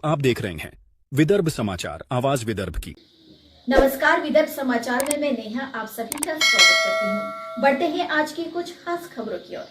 आप देख रहे हैं विदर्भ समाचार, आवाज विदर्भ की। नमस्कार, विदर्भ समाचार में मैं नेहा आप सभी का स्वागत करती हूँ। बढ़ते हैं आज की कुछ खास खबरों की ओर।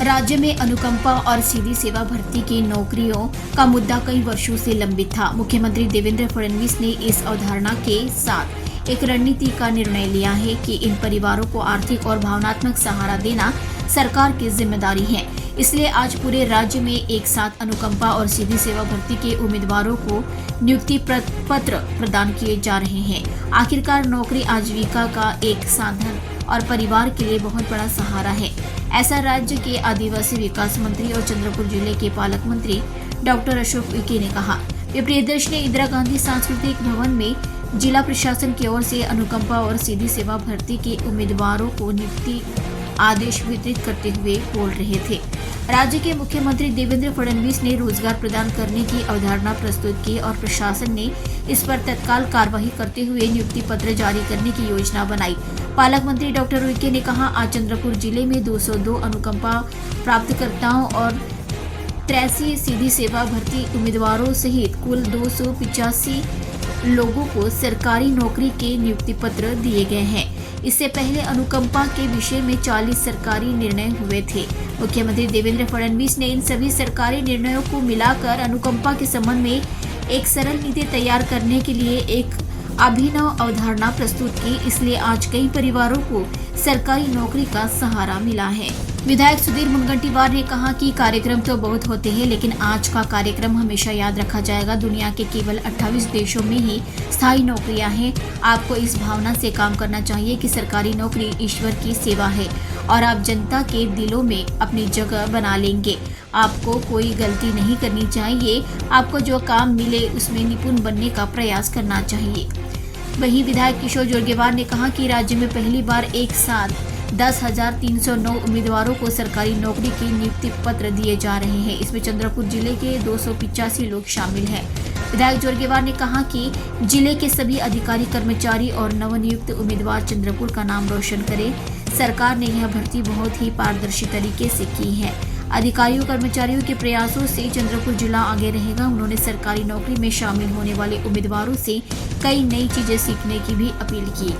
राज्य में अनुकंपा और सीधी सेवा भर्ती की नौकरियों का मुद्दा कई वर्षों से लंबित था। मुख्यमंत्री देवेंद्र फडणवीस ने इस अवधारणा के साथ एक रणनीति का निर्णय लिया है कि इन परिवारों को आर्थिक और भावनात्मक सहारा देना सरकार की जिम्मेदारी है। इसलिए आज पूरे राज्य में एक साथ अनुकंपा और सीधी सेवा भर्ती के उम्मीदवारों को नियुक्ति पत्र प्रदान किए जा रहे हैं। आखिरकार नौकरी आजीविका का एक साधन और परिवार के लिए बहुत बड़ा सहारा है। ऐसा राज्य के आदिवासी विकास मंत्री और चंद्रपुर जिले के पालक मंत्री डॉक्टर अशोक उइके ने कहा। वे प्रियदर्शनी इंदिरा गांधी सांस्कृतिक भवन में जिला प्रशासन की ओर से अनुकंपा और सीधी सेवा भर्ती के उम्मीदवारों को नियुक्ति आदेश वितरित करते हुए बोल रहे थे। राज्य के मुख्यमंत्री देवेंद्र फडणवीस ने रोजगार प्रदान करने की अवधारणा प्रस्तुत की और प्रशासन ने इस पर तत्काल कार्यवाही करते हुए नियुक्ति पत्र जारी करने की योजना बनाई। पालक मंत्री डॉक्टर उइके ने कहा, आज चंद्रपुर जिले में 202 अनुकंपा प्राप्तकर्ताओं और 83 सीधी सेवा भर्ती उम्मीदवारों सहित कुल 285 लोगों को सरकारी नौकरी के नियुक्ति पत्र दिए गए हैं। इससे पहले अनुकंपा के विषय में 40 सरकारी निर्णय हुए थे। मुख्यमंत्री देवेंद्र फडणवीस ने इन सभी सरकारी निर्णयों को मिलाकर अनुकंपा के संबंध में एक सरल नीति तैयार करने के लिए एक अभिनव अवधारणा प्रस्तुत की। इसलिए आज कई परिवारों को सरकारी नौकरी का सहारा मिला है। विधायक सुधीर मुनगंटीवार ने कहा कि कार्यक्रम तो बहुत होते हैं, लेकिन आज का कार्यक्रम हमेशा याद रखा जाएगा। दुनिया के केवल 28 देशों में ही स्थायी नौकरियां हैं। आपको इस भावना से काम करना चाहिए कि सरकारी नौकरी ईश्वर की सेवा है और आप जनता के दिलों में अपनी जगह बना लेंगे। आपको कोई गलती नहीं करनी चाहिए। आपको जो काम मिले उसमें निपुण बनने का प्रयास करना चाहिए। वहीं विधायक किशोर जोरगेवार ने कहा कि राज्य में पहली बार एक साथ 10,309 उम्मीदवारों को सरकारी नौकरी की नियुक्ति पत्र दिए जा रहे हैं। इसमें चंद्रपुर जिले के 285 लोग शामिल हैं। विधायक जोरगेवार ने कहा कि जिले के सभी अधिकारी, कर्मचारी और नवनियुक्त उम्मीदवार चंद्रपुर का नाम रोशन करें। सरकार ने यह भर्ती बहुत ही पारदर्शी तरीके से की है। अधिकारियों कर्मचारियों के प्रयासों से चंद्रपुर जिला आगे रहेगा। उन्होंने सरकारी नौकरी में शामिल होने वाले उम्मीदवारों से कई नई चीजें सीखने की भी अपील की।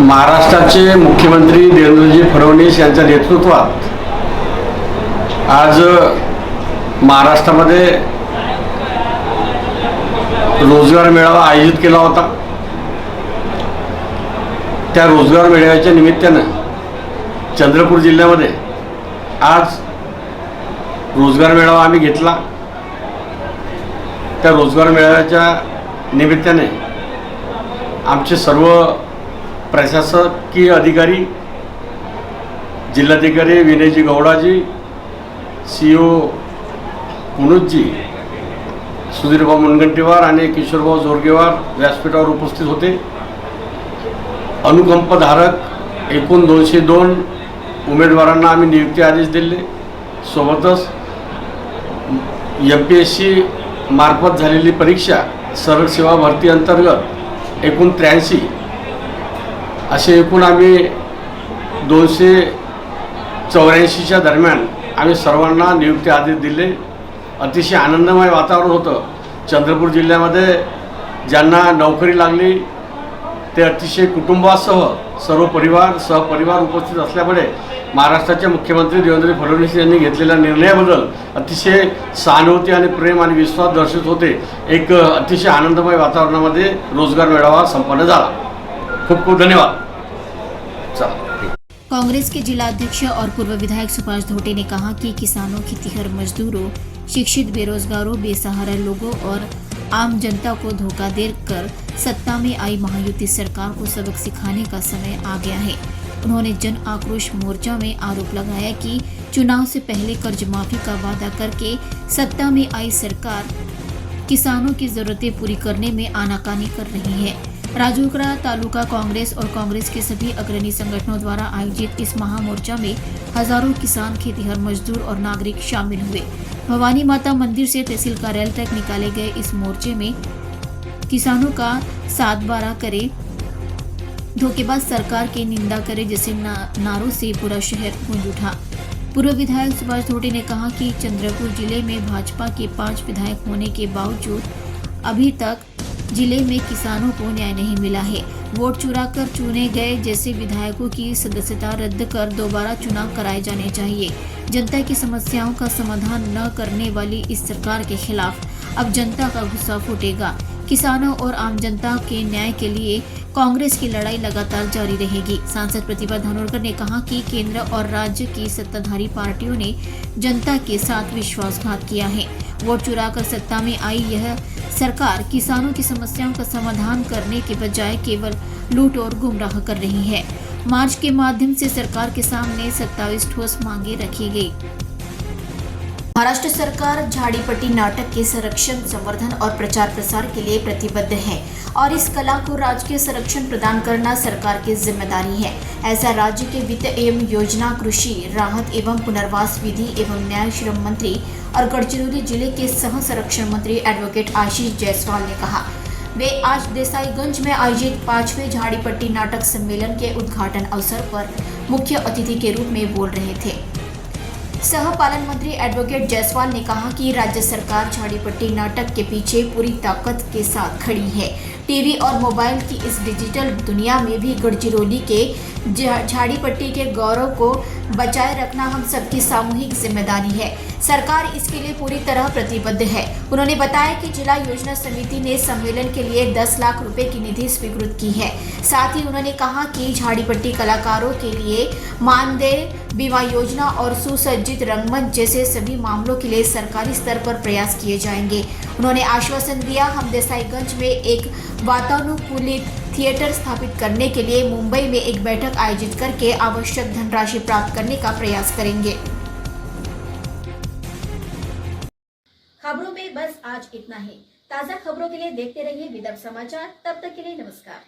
महाराष्ट्राचे मुख्यमंत्री देवेंद्रजी फडणवीस यांच्या नेतृत्वात आज महाराष्ट्रामध्ये रोजगार मेळावा आयोजित केला होता। त्या रोजगार मेळाव्याच्या निमित्तानं चंद्रपूर जिल्ह्यामध्ये आज रोजगार मेळावा आम्ही घेतला। त्या रोजगार मेळाव्याच्या निमित्ताने आमचे सर्व प्रशासकीय अधिकारी, जिल्हाधिकारी विनयजी गौडाजी, CEO पुनुजी, सुधीरभाऊ मुनगंटीवार आणि किशोरभाऊ जोरगेवार व्यासपीठावर उपस्थित होते। अनुकंपधारक एकूण 202 उमेदवारांना आम्ही नियुक्ती आदेश दिले। सोबतच MPSC मार्फत झालेली परीक्षा सरळ सेवा भरती अंतर्गत एकूण 83 असे एकूण आम्ही 284च्या दरम्यान आम्ही सर्वांना नियुक्ती आदेश दिले। अतिशय आनंदमय वातावरण होतं। चंद्रपूर जिल्ह्यामध्ये ज्यांना नोकरी लागली ते अतिशय कुटुंबासह सर्व सहपरिवार उपस्थित असल्यामुळे महाराष्ट्राचे मुख्यमंत्री देवेंद्र फडणवीस यांनी घेतलेल्या निर्णयाबद्दल अतिशय सहानुभूती आणि प्रेम आणि विश्वास दर्शवत होते। एक अतिशय आनंदमय वातावरणामध्ये रोजगार मेळावा संपन्न झाला। खूप खूप धन्यवाद। कांग्रेस के जिला अध्यक्ष और पूर्व विधायक सुभाष धोटे ने कहा कि किसानों, खेतीहर मजदूरों, शिक्षित बेरोजगारों, बेसहारा लोगों और आम जनता को धोखा देकर सत्ता में आई महायुति सरकार को सबक सिखाने का समय आ गया है। उन्होंने जन आक्रोश मोर्चा में आरोप लगाया कि चुनाव से पहले कर्ज माफी का वादा करके सत्ता में आई सरकार किसानों की जरूरतें पूरी करने में आनाकानी कर रही है। राजूकड़ा तालुका कांग्रेस और कांग्रेस के सभी अग्रणी संगठनों द्वारा आयोजित इस महामोर्चा में हजारों किसान, खेतीहर मजदूर और नागरिक शामिल हुए। भवानी माता मंदिर से तहसील कार्यालय तक निकाले गए इस मोर्चे में किसानों का साथ बारा करे, धोखेबाज सरकार की निंदा करे जैसे नारों से पूरा शहर गूंज उठा। पूर्व विधायक सुभाष धोटे ने कहा कि चंद्रपुर जिले में भाजपा के 5 विधायक होने के बावजूद अभी तक जिले में किसानों को न्याय नहीं मिला है। वोट चुरा कर चुने गए जैसे विधायकों की सदस्यता रद्द कर दोबारा चुनाव कराए जाने चाहिए। जनता की समस्याओं का समाधान न करने वाली इस सरकार के खिलाफ अब जनता का गुस्सा फूटेगा। किसानों और आम जनता के न्याय के लिए कांग्रेस की लड़ाई लगातार जारी रहेगी। सांसद प्रतिभा धानोरकर ने कहा कि केंद्र और राज्य की सत्ताधारी पार्टियों ने जनता के साथ विश्वासघात किया है। वोट चुराकर सत्ता में आई यह सरकार किसानों की समस्याओं का समाधान करने के बजाय केवल लूट और गुमराह कर रही है। मार्च के माध्यम से सरकार के सामने 27 ठोस मांगे रखी गई। महाराष्ट्र सरकार झाड़ीपट्टी नाटक के संरक्षण, संवर्धन और प्रचार प्रसार के लिए प्रतिबद्ध है और इस कला को राजकीय संरक्षण प्रदान करना सरकार की जिम्मेदारी है। ऐसा राज्य के वित्त एवं योजना, कृषि, राहत एवं पुनर्वास, विधि एवं न्याय, श्रम मंत्री और गढ़चिरौली जिले के सह संरक्षण मंत्री एडवोकेट आशीष जायसवाल ने कहा। वे आज देसाईगंज में आयोजित 5वें झाड़ीपट्टी नाटक सम्मेलन के उद्घाटन अवसर पर मुख्य अतिथि के रूप में बोल रहे थे। सह पालन मंत्री एडवोकेट जायसवाल ने कहा कि राज्य सरकार झाड़ीपट्टी नाटक के पीछे पूरी ताकत के साथ खड़ी है। टीवी और मोबाइल की इस डिजिटल दुनिया में भी गढ़चिरौली के झाड़ीपट्टी के गौरव को बचाए रखना हम सबकी सामूहिक जिम्मेदारी है। सरकार इसके लिए पूरी तरह प्रतिबद्ध है। उन्होंने बताया कि जिला योजना समिति ने सम्मेलन के लिए 10 लाख रुपए की निधि स्वीकृत की है। साथ ही उन्होंने कहा कि झाड़ीपट्टी कलाकारों के लिए मानदेय, बीमा योजना और सुसज्जित रंगमंच जैसे सभी मामलों के लिए सरकारी स्तर पर प्रयास किए जाएंगे। उन्होंने आश्वासन दिया, हम देसाईगंज में एक वातानुकूलित थिएटर स्थापित करने के लिए मुंबई में एक बैठक आयोजित करके आवश्यक धनराशि प्राप्त करने का प्रयास करेंगे। खबरों में बस आज इतना ही। ताज़ा खबरों के लिए देखते रहिए विदर्भ समाचार। तब तक के लिए नमस्कार।